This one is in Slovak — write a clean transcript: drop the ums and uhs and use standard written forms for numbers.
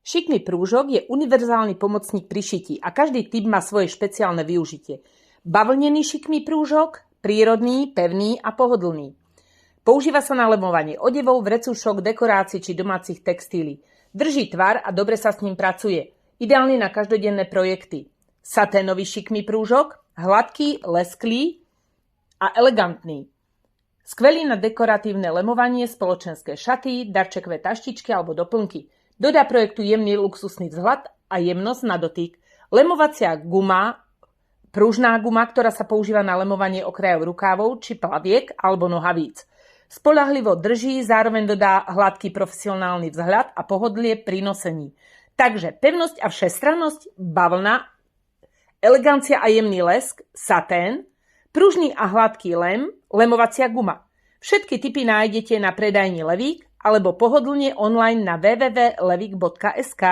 Šikmý prúžok je univerzálny pomocník pri šití a každý typ má svoje špeciálne využitie. Bavlnený šikmý prúžok, prírodný, pevný a pohodlný. Používa sa na lemovanie odevov, vrecúšok, dekorácií či domácich textílií. Drží tvar a dobre sa s ním pracuje. Ideálny na každodenné projekty. Saténový šikmý prúžok, hladký, lesklý a elegantný. Skvelý na dekoratívne lemovanie, spoločenské šaty, darčekové taštičky alebo doplnky. Dodá projektu jemný luxusný vzhľad a jemnosť na dotyk. Lemovacia guma, pružná guma, ktorá sa používa na lemovanie okrajov rukávov či plaviek alebo nohavíc. Spoľahlivo drží, zároveň dodá hladký profesionálny vzhľad a pohodlie pri nosení. Takže pevnosť a všestrannosť, bavlna, elegancia a jemný lesk, satén, pružný a hladký lem, lemovacia guma. Všetky tipy nájdete na predajni Levík alebo pohodlne online na www.levik.sk.